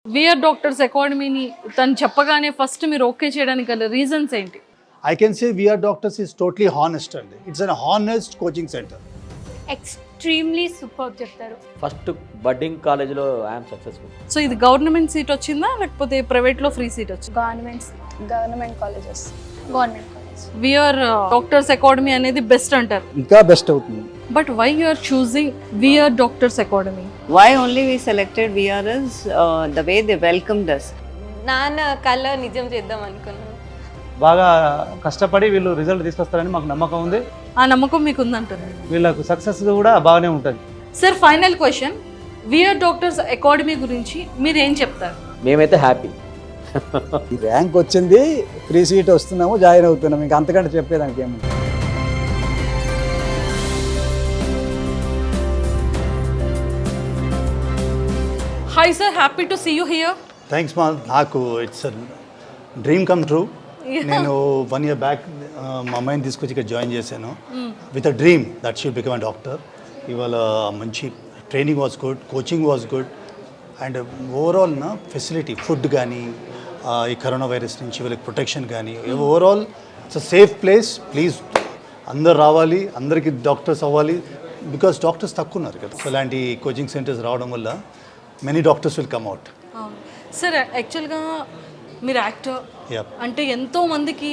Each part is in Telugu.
విఆర్ డాక్టర్స్ అకాడమీని తను చెప్పగానే ఫస్ట్ మీరు ఓకే చేయడానికి గల రీజన్స్ ఏంటి? I can say VR Doctors is totally honest and it's an honest coaching center. Extremely super చెప్తారు. ఫస్ట్ బడ్డింగ్ కాలేజ్లో ఐఎమ్ సక్సెస్ఫుల్. సో ఇది గవర్నమెంట్ సీట్ వచ్చిందా లేకపోతే ప్రైవేట్లో ఫ్రీ సీట్ వచ్చిందా? Government colleges government college. VR doctors Academy అనేది బెస్ట్ అంటారు. ఇంకా బెస్ట్ అవుతుంది. But why you are choosing VR doctors Academy? Why only we selected VR is the way they welcomed us. నాన్న కళ నిజం చేద్దాం అనుకున్నాను. బాగా కష్టపడి వీళ్ళు రిజల్ట్ తీసుకొస్తారని మాకు నమ్మకం ఉంది. ఆ నమ్మకం మీకు ఉందంటారు. వీళ్ళకు సక్సెస్ కూడా బాగానే ఉంటుంది. Sir final question, VR doctors Academy గురించి మీరు ఏం చెప్తారు? మేమైతే హ్యాపీ. ర్యాంక్ వచ్చింది, ఫ్రీ సీట్ వస్తున్నాము, జాయిన్ అవుతున్నాము, ఇంకా అంతకంటే చెప్పేదానికి ఏముంది. Hi sir, happy to see you here. Thanks మా, నాకు ఇట్స్ డ్రీమ్ కమ్ ట్రూ. నేను 1 year బ్యాక్ మా అమ్మాయిని తీసుకొచ్చి ఇక్కడ జాయిన్ చేశాను with a dream that she become a doctor. ఇవాళ మంచి training was good, coaching was good and overall నా ఫెసిలిటీ ఫుడ్ కానీ ఈ కరోనా వైరస్ నుంచి వీళ్ళకి ప్రొటెక్షన్ కానీ overall it's a safe place. Please అందరు రావాలి, అందరికీ డాక్టర్స్ అవ్వాలి, బికాస్ డాక్టర్స్ తక్కువ ఉన్నారు కదా. సో ఇలాంటి కోచింగ్ సెంటర్స్ రావడం వల్ల many doctors will come out. Sir యాక్చువల్గా మీరు యాక్టర్ Yep. అంటే ఎంతో మందికి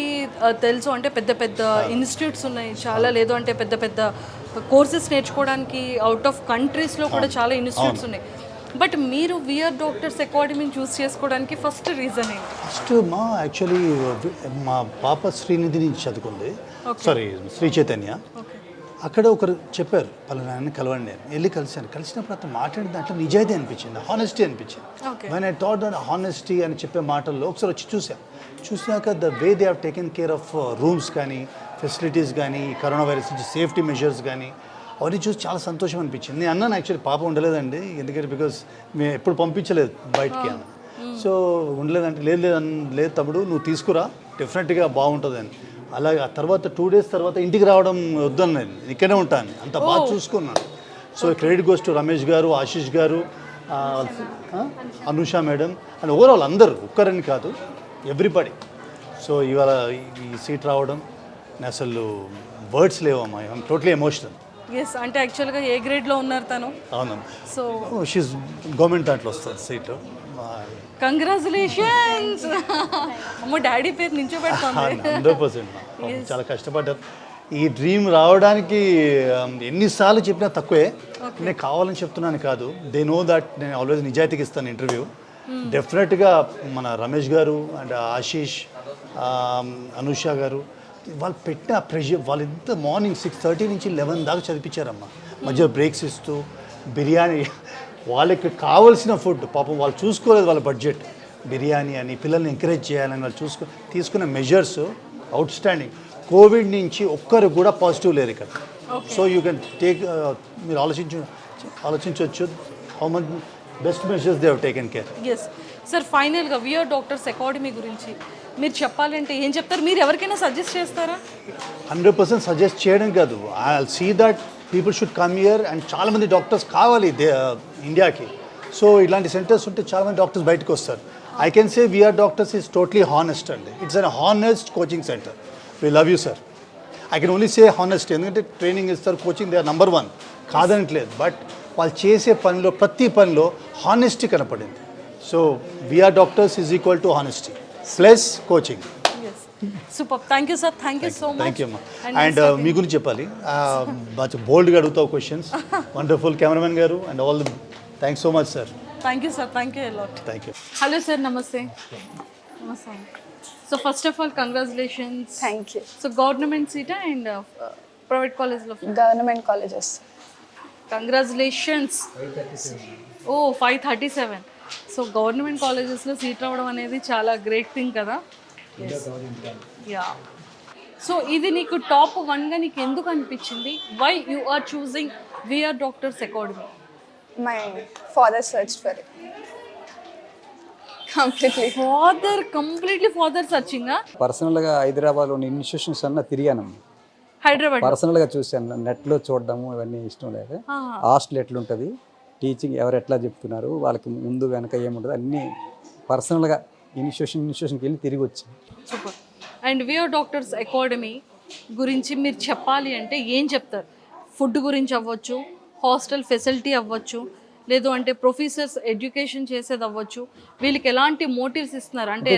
తెలుసు, అంటే పెద్ద పెద్ద ఇన్స్టిట్యూట్స్ ఉన్నాయి చాలా, లేదు అంటే పెద్ద పెద్ద కోర్సెస్ నేర్చుకోవడానికి అవుట్ ఆఫ్ కంట్రీస్లో కూడా చాలా ఇన్స్టిట్యూట్స్ ఉన్నాయి. బట్ మీరు విఆర్ డాక్టర్స్ అకాడమీని చూస్ చేసుకోవడానికి ఫస్ట్ రీజన్ ఏంటి? ఫస్ట్ మా యాక్చువల్లీ మా పాప శ్రీనిధి నుంచి చదువుకుంది, సారీ శ్రీ చైతన్య. అక్కడ ఒకరు చెప్పారు పలానా కలవండి, నేను వెళ్ళి కలిశాను. కలిసినప్పుడు అతను మాట్లాడిన దాంట్లో నిజాయితీ అనిపించింది, హానెస్టీ అనిపించింది. When I thought that honesty అని చెప్పే మాటల్లో ఒకసారి వచ్చి చూసాక the way they have taken care of rooms కానీ ఫెసిలిటీస్ కానీ కరోనా వైరస్ నుంచి సేఫ్టీ మెజర్స్ కానీ అవన్నీ చూసి చాలా సంతోషం అనిపించింది. నేను అన్నాను యాక్చువల్లీ పాప ఉండలేదండి, ఎందుకంటే బికాస్ మేము ఎప్పుడు పంపించలేదు బయటికి అన్న. సో ఉండలేదంటే లేదు తమ్ముడు నువ్వు తీసుకురా, డెఫినెట్గా బాగుంటుంది అని. అలాగే ఆ తర్వాత 2 days తర్వాత ఇంటికి రావడం వద్దని, నేను ఇక్కడే ఉంటాను, అంత బాగా చూసుకున్నాను. So credit goes to Ramesh గారు, ఆశీష్ గారు, అనుష మేడం అండ్ ఓవరాల్ అందరూ, ఒక్కరని కాదు, ఎవ్రీబడి. సో ఇవాళ ఈ సీట్ రావడం అసలు వర్డ్స్ లేవమ్మా, ఐఎమ్ టోటలీ ఎమోషనల్. ఎస్, అంటే యాక్చువల్గా ఏ గ్రేడ్లో ఉన్నారు తను? అవును, సో షీస్ గవర్నమెంట్ దాంట్లో వస్తుంది సీటు. కంగ్రాచులేషన్స్. అమ్మ డాడీ పేరు నించోబెడుతుంది. 100% చాలా కష్టపడ్డారు. ఈ డ్రీమ్ రావడానికి ఎన్నిసార్లు చెప్పినా తక్కువే. నేను కావాలని చెప్తున్నాను కాదు, దే నో దట్ నేను ఆల్వేస్ నిజాయితీకి ఇస్తాను ఇంటర్వ్యూ. డెఫినెట్గా మన రమేష్ గారు అండ్ ఆశీష్, అనుష గారు వాళ్ళు పెట్టిన ప్రెషర్, వాళ్ళు ఎంత మార్నింగ్ 6:30 నుంచి 11 దాకా చదివించారమ్మా, మధ్య బ్రేక్స్ ఇస్తూ బిర్యానీ, వాళ్ళకి కావాల్సిన ఫుడ్ పాపం వాళ్ళు చూసుకోలేదు, వాళ్ళ బడ్జెట్ బిర్యానీ అని, పిల్లల్ని ఎంకరేజ్ చేయాలని వాళ్ళు తీసుకున్న మెజర్స్ అవుట్ స్టాండింగ్. కోవిడ్ నుంచి ఒక్కరు కూడా పాజిటివ్ లేరు ఇక్కడ. సో యూ కెన్ టేక్, మీరు ఆలోచించవచ్చు how much best measures they have taken care. Yes sir, ఫైనల్గా విఆర్ డాక్టర్స్ అకాడమీ గురించి మీరు చెప్పాలంటే ఏం చెప్తారు? మీరు ఎవరికైనా సజెస్ట్ చేస్తారా? 100% సజెస్ట్ చేయడం కాదు, I see that people should come here and చాలామంది డాక్టర్స్ కావాలి ఇండియాకి. సో ఇలాంటి సెంటర్స్ ఉంటే చాలామంది డాక్టర్స్ బయటకు వస్తారు. I can say VR doctors is totally honest అండి, it's an honest coaching centre. We love you sir. I can only say honest, ఎందుకంటే ట్రైనింగ్ ఇస్తారు, కోచింగ్, దే ఆర్ నంబర్ 1 కాదనట్లేదు. బట్ వాళ్ళు చేసే పనిలో, ప్రతి పనిలో హానెస్టీ కనపడింది. So VR doctors is equal to honesty plus coaching. Super, thank you sir, thank you so much. Thank you అమ్మా. అండ్ మీ గురించి చెప్పాలి, బాగా బోల్డ్గా అడుగుతావు క్వశ్చన్స్. వండర్ఫుల్ కెమెరామెన్ గారు and all the thanks so much sir. Thank you sir, thank you a lot. Thank you. Hello sir, నమస్తే. నమస్తే. So first of all congratulations. Thank you. So government సీటా అండ్ ప్రైవేట్ కాలేజ్లో? Government colleges. కంగ్రాచులేషన్స్. ఓ 537. సో గవర్నమెంట్ కాలేజెస్లో సీట్ రావడం అనేది చాలా గ్రేట్ థింగ్ కదా. యా. సో ఇది నీకు టాప్ 1గా నీకు ఎందుకు అనిపించింది? Why you are choosing VR doctors academy? My father search for it completely. Father సర్చింగా? పర్సనల్గా హైదరాబాద్లోని ఇన్స్టిట్యూషన్స్ అన్న తిరిగాను, హైదరాబాద్ పర్సనల్గా చూశాను, నెట్లో చూడడము ఇవన్నీ ఇష్టం లేదు. హాస్టల్ ఎట్లుంటుంది, టీచింగ్ ఎవరు ఎట్లా చెప్తున్నారు, వాళ్ళకి ముందు వెనక ఏముంటుంది అన్నీ పర్సనల్గా ఇన్స్టిట్యూషన్కి వెళ్ళి తిరిగి వచ్చాను. Super. And VR doctors Academy గురించి మీరు చెప్పాలి అంటే ఏం చెప్తారు? ఫుడ్ గురించి అవ్వచ్చు, హాస్టల్ ఫెసిలిటీ అవ్వచ్చు, లేదు అంటే ప్రొఫెసర్స్ ఎడ్యుకేషన్ చేసేది అవ్వచ్చు, వీళ్ళకి ఎలాంటి మోటివ్స్ ఇస్తున్నారు అంటే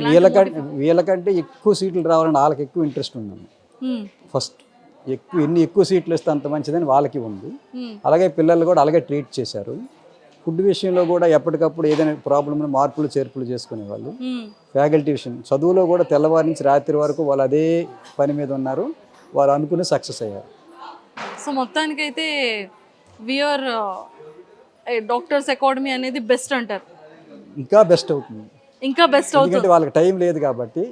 వీళ్ళకంటే ఎక్కువ సీట్లు రావాలని వాళ్ళకి ఎక్కువ ఇంట్రెస్ట్ ఉందండి. ఫస్ట్ ఎక్కువ సీట్లు ఇస్తే అంత మంచిదని వాళ్ళకి ఉంది. అలాగే పిల్లలు కూడా అలాగే ట్రీట్ చేశారు. ఫుడ్ విషయంలో కూడా ఎప్పటికప్పుడు ఏదైనా ప్రాబ్లమ్ మార్పులు చేర్పులు చేసుకునేవాళ్ళు. ఫ్యాకల్టీ విషయం చదువులో కూడా తెల్లవారి నుంచి రాత్రి వరకు వాళ్ళు అదే పని మీద ఉన్నారు, వాళ్ళు అనుకుని సక్సెస్ అయ్యారు. సో మొత్తానికైతే విఆర్ డాక్టర్స్ అకాడమీ అనేది బెస్ట్ అంటారు. ఇంకా బెస్ట్ అవుతుంది, ఇంకా బెస్ట్ అవుతుంది. ఎందుకంటే వాళ్ళకి టైం లేదు కాబట్టి,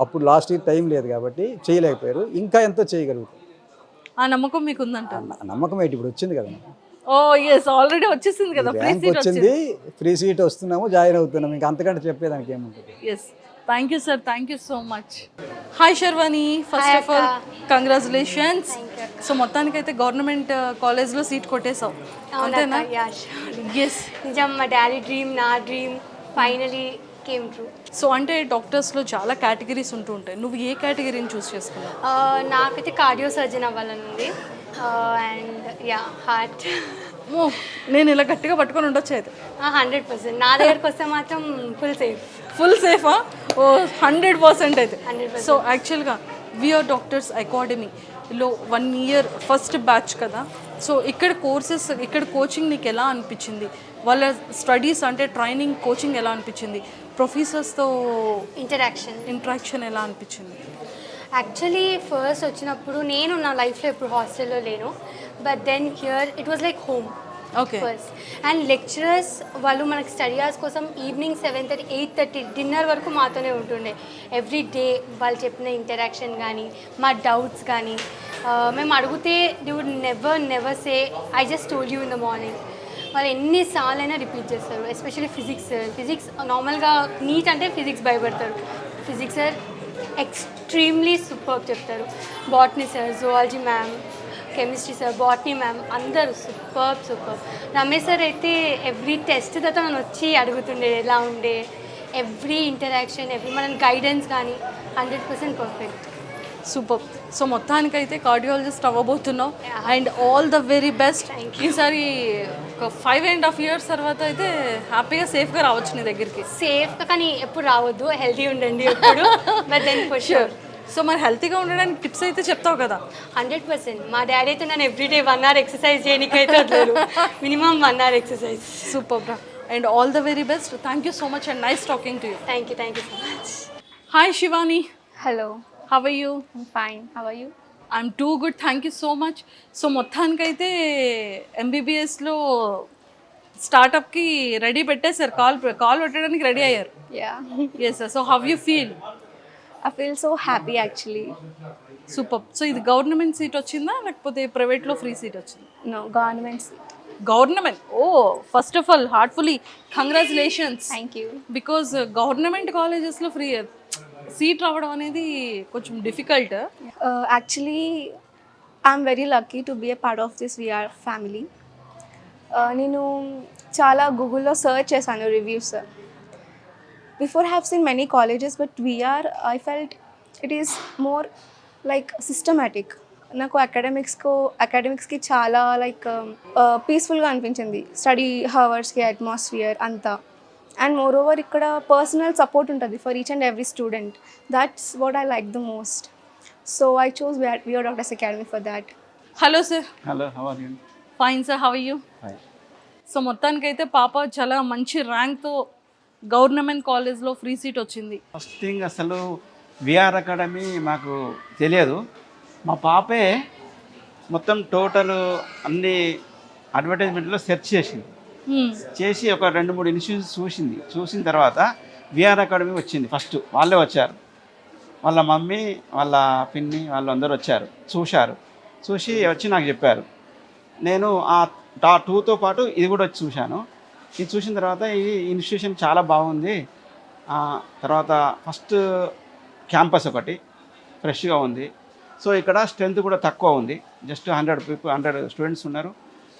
అప్పుడు లాస్ట్ ఇయర్ టైం లేదు కాబట్టి చేయలేకపోయారు. ఇంకా ఎంతో చేయగలుగుతారు. ఆ నమ్మకం మీకు ఉందంట? నమ్మకం ఏంటి, ఇప్పుడు వచ్చింది కదా, ఓ ఎస్ ఆల్రెడీ వచ్చేసింది కదా, ఫ్రీ ర్యాంక్ సీట్ వచ్చింది, ఫ్రీ సీట్ వస్తున్నాము, జాయిన్ అవుతున్నాము, ఇంకా అంతకంటే చెప్పేదానికి ఏముంటుంది. Yes, thank you sir, thank you so much. Hi Sharvani, first of all congratulations. So మొత్తానికైతే గవర్నమెంట్ కాలేజ్లో సీట్ కొట్టేసావు అంతేనా? ఎస్, నిజం, మా డాడీ డ్రీమ్, నా dream finally came true. So అంటే డాక్టర్స్లో చాలా కేటగిరీస్ ఉంటూ ఉంటాయి, నువ్వు ఏ కేటగిరీని చూస్ చేసుకున్నావు? నాకైతే కార్డియో సర్జన్ అవ్వాలని ఉంది. And yeah, heart. నేను ఇలా గట్టిగా పట్టుకొని ఉండొచ్చు అయితే. 100%. నా దగ్గరకు వస్తే మాత్రం ఫుల్ సేఫ్. ఫుల్ సేఫా? ఓ 100% అయితే. 100%. సో యాక్చువల్గా విఆర్ డాక్టర్స్ అకాడమీలో 1 year ఫస్ట్ బ్యాచ్ కదా, సో ఇక్కడ కోర్సెస్, ఇక్కడ కోచింగ్ నీకు ఎలా అనిపించింది? వాళ్ళ స్టడీస్ అంటే ట్రైనింగ్, కోచింగ్ ఎలా అనిపించింది? ప్రొఫెసర్స్తో ఇంటరాక్షన్ ఎలా అనిపించింది? యాక్చువల్లీ ఫస్ట్ వచ్చినప్పుడు నేను నా లైఫ్లో ఎప్పుడు హాస్టల్లో లేను, but then here it was like home. Okay. First and lecturers వాళ్ళు మనకి స్టడీ అవర్స్ కోసం ఈవినింగ్ 7:30, 8:30 డిన్నర్ వరకు మాతోనే ఉంటుండే. ఎవ్రీ డే వాళ్ళు చెప్పిన ఇంటరాక్షన్ కానీ, మా డౌట్స్ కానీ, మేము అడిగితే they would never say I just told you in the morning. వాళ్ళు ఎన్నిసార్లు అయినా రిపీట్ చేస్తారు. ఎస్పెషల్లీ ఫిజిక్స్ నార్మల్గా నీట్ అంటే ఫిజిక్స్ భయపడతారు. ఫిజిక్స్ సార్ ఎక్స్ట్రీమ్లీ సూపర్ చెప్తారు. Botany sir, zoology ma'am, chemistry sir, botany ma'am అందరూ సూపర్. రమేష్ సార్ అయితే ఎవ్రీ టెస్ట్ తర్వాత మనం వచ్చి అడుగుతుండే ఎలా ఉండే, ఎవ్రీ ఇంటరాక్షన్, మన గైడెన్స్ కానీ 100% పర్ఫెక్ట్. సూపర్. సో మొత్తానికైతే కార్డియాలజిస్ట్ అవ్వబోతున్నావు and all the very best. ఈసారి ఒక 5.5 years తర్వాత అయితే హ్యాపీగా సేఫ్గా రావచ్చు నీ దగ్గరికి. సేఫ్గా కానీ ఎప్పుడు రావద్దు, హెల్తీ ఉండండి ఎప్పుడు. But then for sure. So మరి హెల్తీగా ఉండడానికి టిప్స్ అయితే చెప్తావు కదా? 100%. మా డాడీ అయితే నన్ను ఎవ్రీడే 1 hour ఎక్సర్సైజ్ చేయడానికైతే వదలరు. Minimum 1 hour exercise. Super bro, and all the very best. Thank you so much and nice talking to you. Thank you so much. Hi Shivani, hello, how are you? Fine, how are you? I'm too good, thank you so much. So మొత్తానికైతే ఎంబీబీఎస్లో స్టార్టప్కి రెడీ పెట్టేశారు, కాల్ పెట్టడానికి రెడీ అయ్యారు. Yeah, yes sir. So how you feel? I feel so happy actually. Super. So ఇది గవర్నమెంట్ సీట్ వచ్చిందా లేకపోతే ప్రైవేట్లో ఫ్రీ సీట్ వచ్చిందా? No, government seat. Government. Oh, first of all heartfully congratulations. Thank you. Because government కాలేజెస్లో ఫ్రీ సీట్ రావడం అనేది కొంచెం difficult. Actually I'm very lucky to be a part of this VR family. నేను చాలా గూగుల్లో సర్చ్ చేశాను reviews. Before have seen many colleges, but VR I felt it is more like systematic. నాకు అకాడమిక్స్కి చాలా లైక్ పీస్ఫుల్గా అనిపించింది, స్టడీ హవర్స్కి, అట్మాస్ఫియర్ అంతా. అండ్ మోర్ ఓవర్ ఇక్కడ పర్సనల్ సపోర్ట్ ఉంటుంది for each and every student. That's what I like the most. So I choose VR Doctors Academy for that. Hello sir. Hello, how are you? Fine sir, how are you? So మొత్తానికైతే పాప చాలా మంచి ర్యాంక్తో గవర్నమెంట్ కాలేజ్లో ఫ్రీ సీట్ వచ్చింది. ఫస్ట్ థింగ్ అసలు విఆర్ అకాడమీ మాకు తెలియదు. మా పాపే మొత్తం టోటల్ అన్ని అడ్వర్టైజ్మెంట్లో సెర్చ్ చేసి ఒక 2-3 ఇన్స్టిట్యూట్స్ చూసిన తర్వాత విఆర్ అకాడమీ వచ్చింది. ఫస్ట్ వాళ్ళే వచ్చారు, వాళ్ళ మమ్మీ, వాళ్ళ పిన్ని, వాళ్ళు అందరూ వచ్చారు, చూసి వచ్చి నాకు చెప్పారు. నేను ఆ 2తో పాటు ఇది కూడా వచ్చి చూశాను. ఇది చూసిన తర్వాత ఈ ఇన్స్టిట్యూషన్ చాలా బాగుంది. తర్వాత ఫస్ట్ క్యాంపస్ ఒకటి ఫ్రెష్గా ఉంది. సో ఇక్కడ స్ట్రెంత్ కూడా తక్కువ ఉంది, జస్ట్ 100 స్టూడెంట్స్ ఉన్నారు,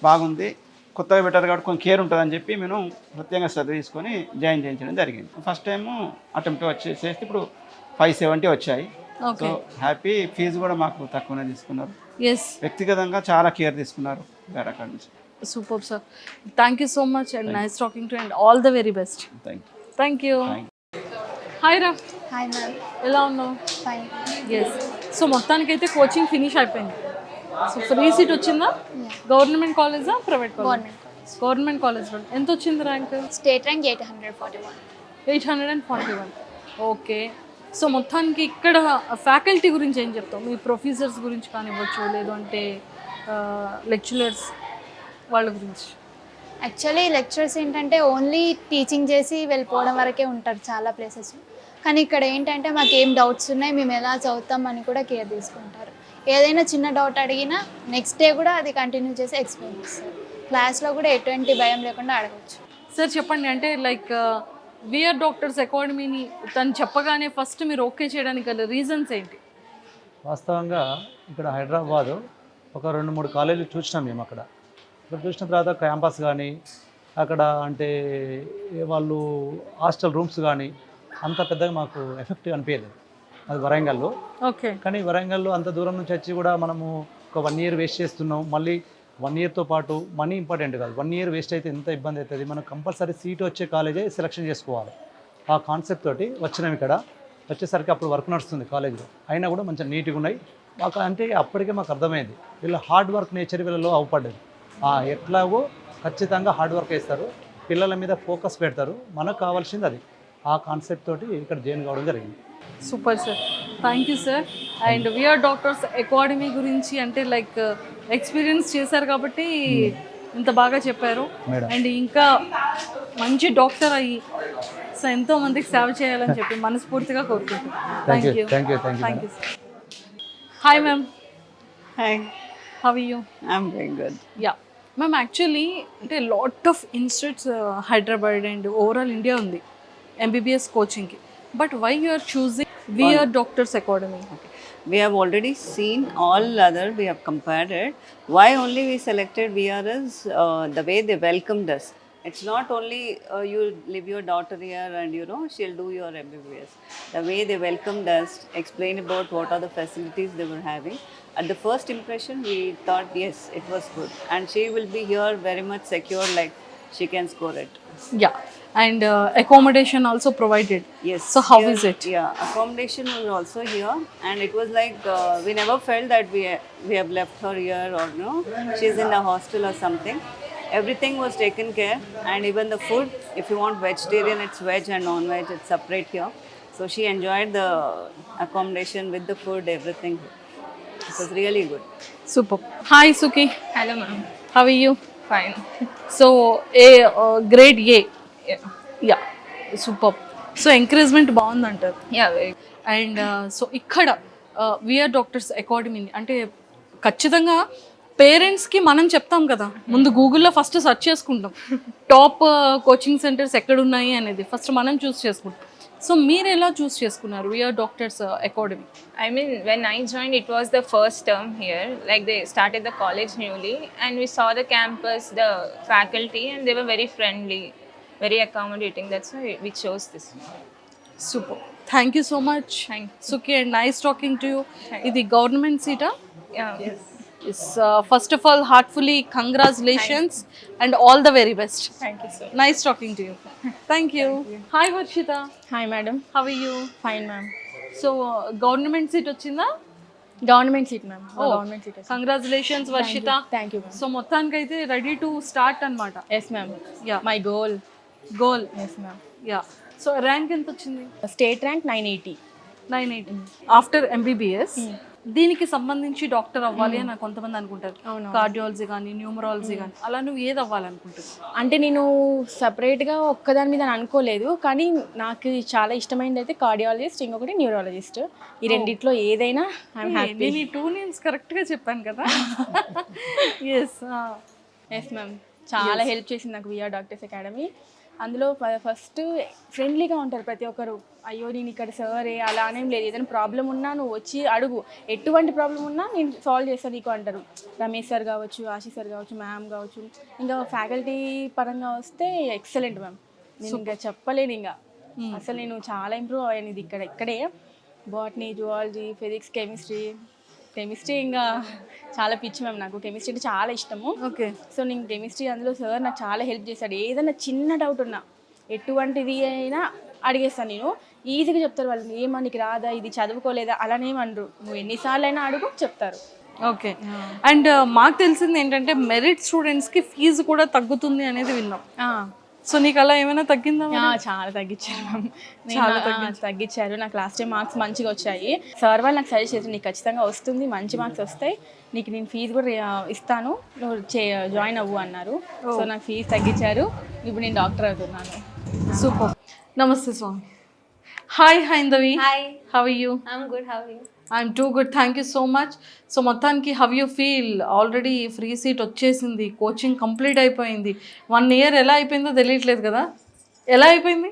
బాగుంది. కొత్తగా పెట్టారు కాబట్టి కొంచెం కేర్ ఉంటుందని చెప్పి మేము ప్రత్యేకంగా శ్రద్ధ తీసుకొని జాయిన్ చేయించడం జరిగింది. ఫస్ట్ టైము అటెంప్ట్ చేస్తే ఇప్పుడు 570 వచ్చాయి. So happy. ఫీజు కూడా మాకు తక్కువనే తీసుకున్నారు. ఎస్, వ్యక్తిగతంగా చాలా కేర్ తీసుకున్నారు వేరే అక్కడ నుంచి. Super sir. Thank you so much and nice talking to and all the very best. Thank you. Thank you. Hi రా, హాయ్ మ్యామ్. ఎలా ఉన్నావు? ఫైన్. ఎస్. సో మొత్తానికైతే కోచింగ్ ఫినిష్ అయిపోయింది. సో ఫ్రీ సీట్ వచ్చిందా? గవర్నమెంట్ కాలేజా, ప్రైవేట్ కాలేజ్? గవర్నమెంట్ కాలేజ్లో. ఎంత వచ్చింది rank? State rank 841. 841. Okay. So మొత్తానికి ఇక్కడ ఫ్యాకల్టీ గురించి ఏం చెప్తావు? మీ ప్రొఫెసర్స్ గురించి కానివ్వచ్చు, లేదు అంటే లెక్చరర్స్ వాళ్ళ గురించి. యాక్చువల్లీ లెక్చరర్స్ ఏంటంటే ఓన్లీ టీచింగ్ చేసి వెళ్ళిపోవడం వరకే ఉంటారు చాలా ప్లేసెస్. కానీ ఇక్కడ ఏంటంటే మాకు ఏం డౌట్స్ ఉన్నాయి, మేము ఎలా చదువుతాం అని కూడా కేర్ తీసుకుంటారు. ఏదైనా చిన్న డౌట్ అడిగినా నెక్స్ట్ డే కూడా అది కంటిన్యూ చేసి ఎక్స్ప్లెయిన్ చేస్తారు. క్లాస్లో కూడా ఎటువంటి భయం లేకుండా అడగచ్చు. సార్ చెప్పండి, అంటే లైక్ విఆర్ డాక్టర్స్ అకాడమీని తను చెప్పగానే ఫస్ట్ మీరు ఓకే చేయడానికి గల రీజన్స్ ఏంటి? వాస్తవంగా ఇక్కడ హైదరాబాదు ఒక 2-3 కాలేజీలు చూసినాం మేము. అక్కడ చూసిన తర్వాత క్యాంపస్ కానీ అక్కడ అంటే వాళ్ళు హాస్టల్ రూమ్స్ కానీ అంత పెద్దగా మాకు ఎఫెక్టివ్ అనిపించలేదు. అది వరంగల్లో. ఓకే. కానీ వరంగల్లో అంత దూరం నుంచి వచ్చి కూడా మనము ఒక 1 year వేస్ట్ చేస్తున్నాం. మళ్ళీ 1 yearతో పాటు మనీ ఇంపార్టెంట్ కాదు, 1 year వేస్ట్ అయితే ఎంత ఇబ్బంది అవుతుంది. మనం కంపల్సరీ సీట్ వచ్చే కాలేజే సెలెక్షన్ చేసుకోవాలి. ఆ కాన్సెప్ట్ తోటి వచ్చినాం. ఇక్కడ వచ్చేసరికి అప్పుడు వర్క్ నడుస్తుంది కాలేజీలో, అయినా కూడా మంచిగా నీట్గా ఉన్నాయి మాకు. అంటే అప్పటికే మాకు అర్థమైంది వీళ్ళ హార్డ్ వర్క్ నేచర్ వీళ్ళలో అవపడ్డది. ఎట్లాగో ఖచ్చితంగా హార్డ్ వర్క్ వేస్తారు, పిల్లల మీద ఫోకస్ పెడతారు, మనకు కావాల్సింది అది. ఆ కాన్సెప్ట్ తోటి ఇక్కడ జాయిన్ కావడం జరిగింది. Super sir, thank you sir. And VR doctors Academy గురించి అంటే లైక్ ఎక్స్పీరియన్స్ చేశారు కాబట్టి ఇంత బాగా చెప్పారు. అండ్ ఇంకా మంచి డాక్టర్ అయ్యి సో ఎంతో మందికి సేవ చేయాలని చెప్పి మనస్ఫూర్తిగా కోరుకుంటున్నాను. Thank you. Thank you. Thank you sir. Hi ma'am. Hi, how are you? I'm very good. Yeah ma'am, actually అంటే lot of institutes Hyderabad and overall India ఉంది ఎంబీబీఎస్ కోచింగ్కి. But why you are choosing VR doctors academy? We have already seen all other, we have compared it. Why only we selected VR is the way they welcomed us. It's not only you leave your daughter here and she'll do your MBBS. The way they welcomed us, explain about what are the facilities they were having. At the first impression, we thought yes, it was good, and she will be here very much secure, like she can score it. Yeah and accommodation also provided. Yes. So how here- is it? Yeah, accommodation was also here, and it was like we never felt that we have left her here or she's in a hostel or something. Everything was taken care, and even the food, if you want vegetarian, it's veg, and non-veg, it's separate here. So she enjoyed the accommodation with the food, everything. It was really good. Super. Hi Sukhi, hello ma'am. How are you? Fine. So A grade A. Yeah super. So ఎంకరేజ్మెంట్ బాగుందంటారు. Yeah very. అండ్ సో ఇక్కడ విఆర్ డాక్టర్స్ అకాడమీని అంటే ఖచ్చితంగా పేరెంట్స్కి మనం చెప్తాం కదా, ముందు గూగుల్లో ఫస్ట్ సెర్చ్ చేసుకుంటాం టాప్ కోచింగ్ సెంటర్స్ ఎక్కడ ఉన్నాయి అనేది ఫస్ట్ మనం చూస్ చేసుకుంటాం. సో మీరు ఎలా చూస్ చేసుకున్నారు VR doctors Academy? I mean, when I joined, it was the first term here. Like they started the college newly, and we saw the campus, the faculty, and they were very friendly, very accommodating. That's why we chose this. Super. Thank you so much Sukhi and nice talking to you. ఇది గవర్నమెంట్ సీటా? Yeah. First of all heartfully congratulations and all the very best. Thank you so much. Nice talking to you. Thank you. Hi Varshitha. Hi madam. How are you? Fine ma'am. So government seat వచ్చిందా? Government seat ma'am. Government seat. Congratulations Varshitha. Thank you ma'am. So మొత్తానికైతే రెడీ టు స్టార్ట్ అనమాట. Yes ma'am. Yeah my goal. Yes ma'am. Yeah. So rank ఎంత వచ్చింది? State rank 980. 980 after MBBS. దీనికి సంబంధించి డాక్టర్ అవ్వాలి అని కొంతమంది అనుకుంటారు, కార్డియాలజీ కానీ న్యూమరాలజీ కానీ. అలా నువ్వు ఏది అవ్వాలనుకుంటున్నావు? అంటే నేను సపరేట్గా ఒక్కదాని మీద అనుకోలేదు, కానీ నాకు చాలా ఇష్టమైనది అయితే కార్డియాలజిస్ట్, ఇంకొకటి న్యూరాలజిస్ట్. ఈ రెండిట్లో ఏదైనా ఐఎమ్ హ్యాపీ. నేను ఈ 2 నేమ్స్ కరెక్ట్గా చెప్పాను కదా? ఎస్. Yes ma'am. చాలా హెల్ప్ చేసింది నాకు విఆర్ డాక్టర్స్ అకాడమీ. అందులో ఫస్ట్ ఫ్రెండ్లీగా ఉంటారు ప్రతి ఒక్కరు. అయ్యో నేను ఇక్కడ సరే అలా అనేం లేదు, ఏదైనా ప్రాబ్లం ఉన్నా నువ్వు వచ్చి అడుగు, ఎటువంటి ప్రాబ్లం ఉన్నా నేను సాల్వ్ చేస్తాను నీకు అంటారు. రమేష్ సార్ కావచ్చు, ఆశీష్ సార్ కావచ్చు, మ్యామ్ కావచ్చు. ఇంకా ఫ్యాకల్టీ పరంగా వస్తే ఎక్సలెంట్ మ్యామ్. నేను ఇంకా చెప్పలేను, ఇంకా అసలు నేను చాలా ఇంప్రూవ్ అయ్యాను. ఇది ఇక్కడే బాటనీ, జువాలజీ, ఫిజిక్స్, కెమిస్ట్రీ ఇంకా చాలా పిచ్చి మ్యామ్. నాకు కెమిస్ట్రీ అంటే చాలా ఇష్టము. ఓకే. సో నేను కెమిస్ట్రీ అందులో సార్ నాకు చాలా హెల్ప్ చేశాడు. ఏదైనా చిన్న డౌట్ ఉన్నా ఎటువంటిది అయినా అడిగేస్తాను నేను, ఈజీగా చెప్తారు వాళ్ళు. ఏమో నీకు రాదా, ఇది చదువుకోలేదా అలానేమనరు, నువ్వు ఎన్నిసార్లు అయినా అడుగు చెప్తారు. ఓకే. అండ్ మాకు తెలిసింది ఏంటంటే మెరిట్ స్టూడెంట్స్కి ఫీజు కూడా తగ్గుతుంది అనేది విన్నాం. సో నీకు అలా ఏమైనా తగ్గిందా? చాలా తగ్గించారు మ్యామ్, తగ్గించారు. నాకు లాస్ట్ టైం మార్క్స్ మంచిగా వచ్చాయి. సార్ వాళ్ళు నాకు సజెస్ట్ చేశారు, నీకు ఖచ్చితంగా వస్తుంది, మంచి మార్క్స్ వస్తాయి, నీకు నేను ఫీజు కూడా ఇస్తాను, నువ్వు జాయిన్ అవ్వు అన్నారు. సో నాకు ఫీజు తగ్గించారు, ఇప్పుడు నేను డాక్టర్ అవుతున్నాను. సూపర్. నమస్తే Swami. Hi Haindavi. Hi, how are you? I'm good, how are you? I'm too good, thank you so much. So మొత్తానికి how you feel? Already free seat వచ్చేసింది, కోచింగ్ కంప్లీట్ అయిపోయింది. 1 year ఎలా అయిపోయిందో తెలియట్లేదు కదా? ఎలా అయిపోయింది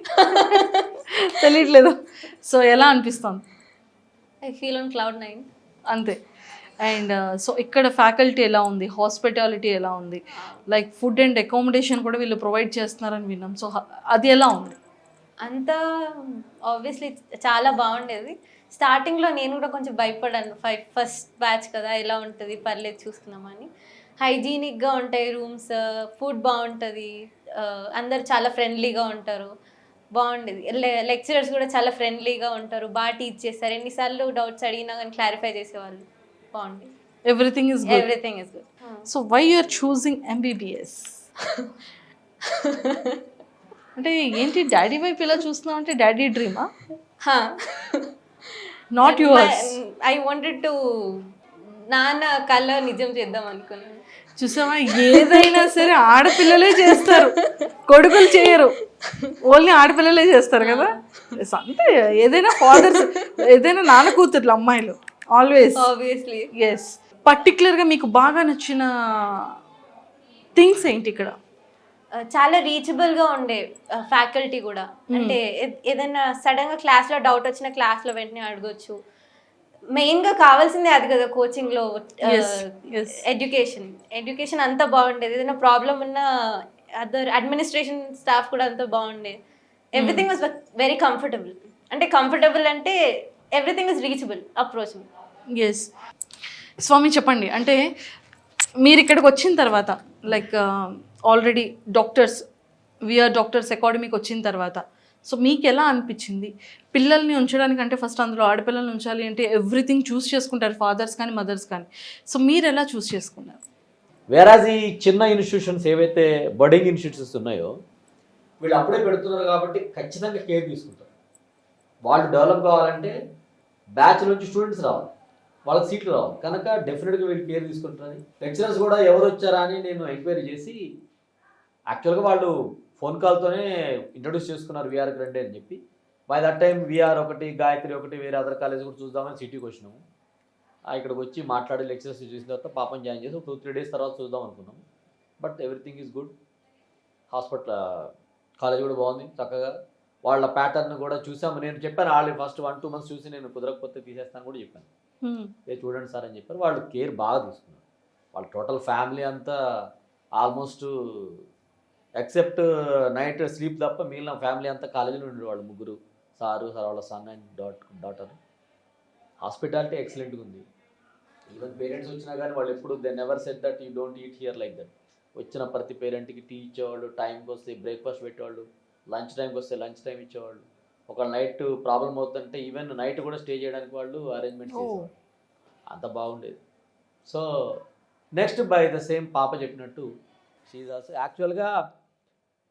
తెలియట్లేదు. సో ఎలా అనిపిస్తుంది? I feel on cloud 9. అంతే. అండ్ సో ఇక్కడ ఫ్యాకల్టీ ఎలా ఉంది, హాస్పిటాలిటీ ఎలా ఉంది, లైక్ ఫుడ్ అండ్ అకామిడేషన్ కూడా వీళ్ళు ప్రొవైడ్ చేస్తున్నారని విన్నాం. సో అది ఎలా ఉంది? అంతా ఆబ్వియస్లీ చాలా బాగుండేది. స్టార్టింగ్లో నేను కూడా కొంచెం భయపడాను, ఫస్ట్ బ్యాచ్ కదా, ఎలా ఉంటుంది, పర్లేదు చూసుకున్నామని. హైజీనిక్గా ఉంటాయి రూమ్స్, ఫుడ్ బాగుంటుంది, అందరు చాలా ఫ్రెండ్లీగా ఉంటారు, బాగుండేది. లెక్చరర్స్ కూడా చాలా ఫ్రెండ్లీగా ఉంటారు, బాగా టీచ్ చేస్తారు. ఎన్నిసార్లు డౌట్స్ అడిగినా కానీ క్లారిఫై చేసేవాళ్ళు. బాగుండేది. Everything is good. Everything is good. So why you are choosing MBBS? అంటే ఏంటి డాడీ వైపు ఇలా చూస్తున్నావు? అంటే డాడీ డ్రీమా? Not yours. I wanted to, నాన్న కళ నిజం చేద్దాం అనుకున్నాను. చూసావా, ఏదైనా సరే ఆడపిల్లలే చేస్తారు, కొడుకులు చేయరు, ఓన్లీ ఆడపిల్లలే చేస్తారు కదా. అంటే ఏదైనా ఫాదర్స్, ఏదైనా నాన్న కూతుర్లు అమ్మాయిలు ఆల్వేస్. ఆబ్వియస్లీ. ఎస్. పర్టికులర్గా మీకు బాగా నచ్చిన థింగ్స్ ఏంటి ఇక్కడ? చాలా రీచబుల్గా ఉండే ఫ్యాకల్టీ కూడా. అంటే ఏదైనా సడన్గా క్లాస్లో డౌట్ వచ్చిన క్లాస్లో వెంటనే అడగొచ్చు. మెయిన్గా కావాల్సిందే అది కదా కోచింగ్లో, ఎడ్యుకేషన్ అంతా బాగుండేది. ఏదైనా ప్రాబ్లం ఉన్న అదర్ అడ్మినిస్ట్రేషన్ స్టాఫ్ కూడా అంతా బాగుండేది. Everything was very comfortable. అంటే కంఫర్టబుల్ అంటే everything is reachable, approachable. Yes. Swami చెప్పండి, అంటే మీరు ఇక్కడికి వచ్చిన తర్వాత like already doctors, VR doctors అకాడమీకి వచ్చిన తర్వాత సో మీకు ఎలా అనిపించింది? పిల్లల్ని ఉంచడానికి అంటే ఫస్ట్ అందులో ఆడపిల్లల్ని ఉంచాలి అంటే ఎవ్రీథింగ్ చూస్ చేసుకుంటారు ఫాదర్స్ కానీ మదర్స్ కానీ. సో మీరు ఎలా చూస్ చేసుకున్నారు? వేరాజ్ ఈ చిన్న ఇన్స్టిట్యూషన్స్ ఏవైతే బడ్డింగ్ ఇన్స్టిట్యూషన్స్ ఉన్నాయో వీళ్ళు అప్పుడే పెడుతున్నారు కాబట్టి ఖచ్చితంగా కేర్ తీసుకుంటారు. వాళ్ళు డెవలప్ కావాలంటే బ్యాచ్ నుంచి స్టూడెంట్స్ రావాలి, వాళ్ళకి సీట్లు రావాలి, కనుక డెఫినెట్గా వీళ్ళు కేర్ తీసుకుంటారని. లెక్చరర్స్ కూడా ఎవరు వచ్చారా అని నేను ఎంక్వైరీ చేసి, యాక్చువల్గా వాళ్ళు ఫోన్ కాల్తోనే ఇంట్రడ్యూస్ చేసుకున్నారు వీఆర్కి రండి అని చెప్పి. బై దట్ టైం వీఆర్ ఒకటి, గాయత్రి ఒకటి, వేరే అదర్ కాలేజ్ కూడా చూద్దామని సిటీకి వచ్చినాము. ఇక్కడికి వచ్చి మాట్లాడి లెక్చరర్స్ చూసిన తర్వాత పాపం జాయిన్ చేసి 2-3 days తర్వాత చూద్దాం అనుకున్నాం. But everything is good. Hospital college కూడా బాగుంది చక్కగా. వాళ్ళ ప్యాటర్న్ కూడా చూసాము. నేను చెప్పాను ఆల్రెడీ ఫస్ట్ 1-2 months చూసి నేను కుదరకపోతే తీసేస్తాను కూడా చెప్పాను. చూడండి సార్ అని చెప్పారు. వాళ్ళు కేర్ బాగా తీసుకున్నారు. వాళ్ళ టోటల్ ఫ్యామిలీ అంతా ఆల్మోస్ట్ ఎక్సెప్ట్ నైట్ స్లీప్ తప్ప మిగిలిన ఫ్యామిలీ అంతా కాలేజీలో ఉండేవాళ్ళు. వాళ్ళు ముగ్గురు, సార్ వాళ్ళ సన్ అండ్ డాటర్. హాస్పిటాలిటీ ఎక్సలెంట్గా ఉంది. ఈవెన్ పేరెంట్స్ వచ్చినా కానీ వాళ్ళు ఎప్పుడు they never said that you don't eat here like that. వచ్చిన ప్రతి పేరెంట్కి టీ ఇచ్చేవాళ్ళు, టైంకి వస్తే బ్రేక్ఫాస్ట్ పెట్టేవాళ్ళు, లంచ్ టైంకి వస్తే లంచ్ టైం ఇచ్చేవాళ్ళు. ఒక నైట్ ప్రాబ్లం అవుతుందంటే ఈవెన్ నైట్ కూడా స్టే చేయడానికి వాళ్ళు అరేంజ్మెంట్స్ చేసేవాళ్ళు. అంత బాగుండేది. So next by the same పాప చెప్పినట్టు షీజ్ ఆల్సో యాక్చువల్గా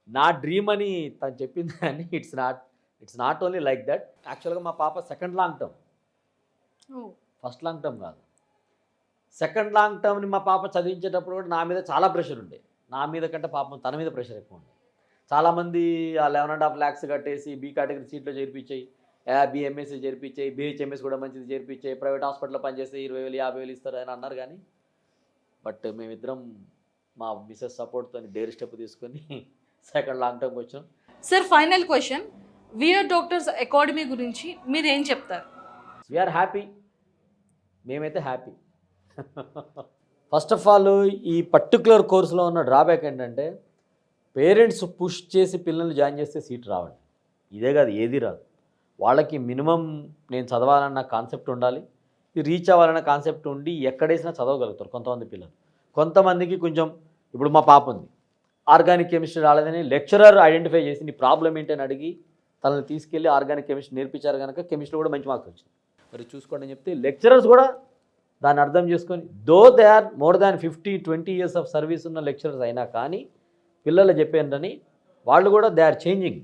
నా డ్రీమ్ అని తను చెప్పింది కానీ it's not only like that. యాక్చువల్గా మా పాప second long term, first long term కాదు, సెకండ్ లాంగ్ టర్మ్ని మా పాప చదివించేటప్పుడు కూడా నా మీద చాలా ప్రెషర్ ఉండే. నా మీద కంటే పాపం తన మీద ప్రెషర్ ఎక్కువ ఉండే. చాలామంది ఆ 11.5 lakhs కట్టేసి బీ కేటగిరీ సీట్లో చేర్పించాయి, BMS చేర్పించాయి, BHMS కూడా మంచిది చేర్పించాయి, ప్రైవేట్ హాస్పిటల్లో పనిచేస్తే 20,000 50,000 ఇస్తారు అని అన్నారు. కానీ బట్ మేమిద్దరం మా మిసెస్ సపోర్ట్తో డేర్ స్టెప్ తీసుకొని సెకండ్ లాంగ్ టర్మ్కి వచ్చాం. Sir final question, VR doctors Academy గురించి మీరు ఏం చెప్తారు? వీఆర్ హ్యాపీ, మేమైతే హ్యాపీ. ఫస్ట్ ఆఫ్ ఆల్ ఈ పర్టికులర్ కోర్సులో ఉన్న డ్రాబ్యాక్ ఏంటంటే పేరెంట్స్ పుష్ చేసి పిల్లల్ని జాయిన్ చేస్తే సీట్ రావండి. ఇదే కాదు, ఏది రాదు. వాళ్ళకి మినిమం నేను చదవాలన్న కాన్సెప్ట్ ఉండాలి, ఇది రీచ్ అవ్వాలన్న కాన్సెప్ట్ ఉండి ఎక్కడేసినా చదవగలుగుతారు కొంతమంది పిల్లలు. కొంతమందికి కొంచెం, ఇప్పుడు మా పాప ఉంది, ఆర్గానిక్ కెమిస్ట్రీ రాలేదని లెక్చరర్ ఐడెంటిఫై చేసి నీ ప్రాబ్లం ఏంటని అడిగి తనని తీసుకెళ్ళి ఆర్గానిక్ కెమిస్ట్రీ నేర్పించారు కనుక కెమిస్ట్రీ కూడా మంచి మార్క్స్ వచ్చింది. మరి చూసుకోండి అని చెప్తే లెక్చరర్స్ కూడా దాన్ని అర్థం చేసుకొని, though they are more than 50-20 years of service ఉన్న లెక్చరర్స్ అయినా కానీ పిల్లలు చెప్పేంటని వాళ్ళు కూడా దే ఆర్ చేంజింగ్.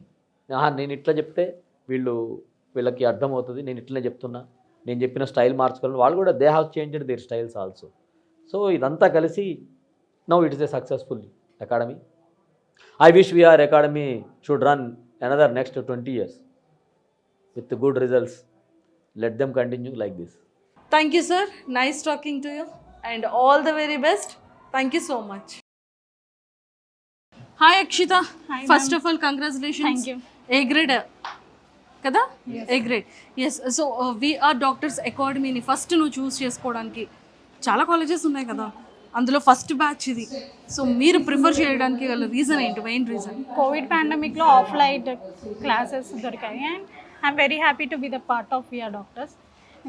నేను ఇట్లా చెప్తే వీళ్ళకి అర్థమవుతుంది, నేను ఇట్లనే చెప్తున్నా, నేను చెప్పిన స్టైల్ మార్చుకోవాలని వాళ్ళు కూడా they have changed their styles also. So ఇదంతా కలిసి now it is a successful academy. I wish VR Academy should run another next 20 years with good results. Let them continue like this. Thank you, sir. Nice talking to you and all the very best. Thank you so much. Hi Akshita. Hi, First of all, congratulations. Thank you. A grade kada? Yes. A grade. Yes. So we are Doctors Academy ni first nu choose chesukodaniki chaala colleges unnai kada, అందులో ఫస్ట్ బ్యాచ్ ఇది. సో మీరు ప్రిఫర్ చేయడానికి గల రీజన్ ఏంటి, మెయిన్ రీజన్? కోవిడ్ పాండమిక్లో ఆఫ్లైన్ క్లాసెస్ దొరికాయి and I'm very happy to be the part of VR doctors.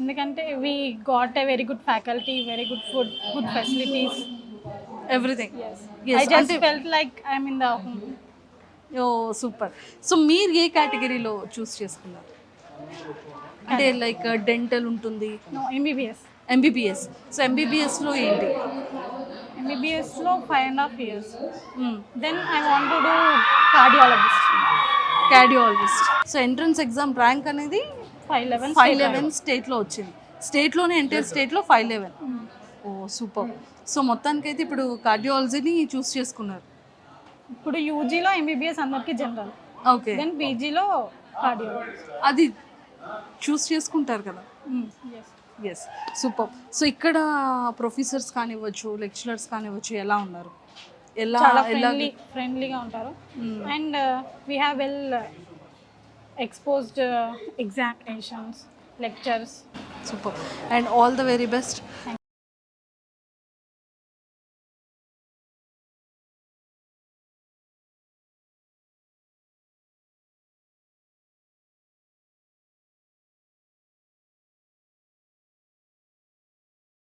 ఎందుకంటే we got a very good faculty, very good food, good facilities, everything. I just felt like I'm in the home. Oh super. So మీరు ఏ కేటగిరీలో చూస్ చేసుకున్నారు? అంటే లైక్ డెంటల్ ఉంటుంది, ఎంబీబీఎస్. ఎంబీబీఎస్. సో ఎంబీబీఎస్లో ఏంటి? ఎంబీబీఎస్లో 5.5 years. Then I want to do cardiologist. So entrance exam rank అనేది 511 స్టేట్లో వచ్చింది. స్టేట్లోనే ఎంటైర్ స్టేట్లో 511. ఓ సూపర్. సో మొత్తానికైతే ఇప్పుడు కార్డియాలజీని చూస్ చేసుకున్నారు. ఇప్పుడు యూజీలో ఎంబీబీఎస్ అందరికీ జనరల్, ఓకే. దెన్ పీజీలో కార్డియాలజీ. అది చూస్ చేసుకుంటారు కదా. Yes, super. సో ఇక్కడ ప్రొఫెసర్స్ కానివ్వచ్చు, లెక్చరర్స్ కానివ్వచ్చు, ఎలా ఉన్నారు? చాలా ఫ్రెండ్లీగా ఉంటారు and we have well exposed examinations, lectures. Super and all the very best.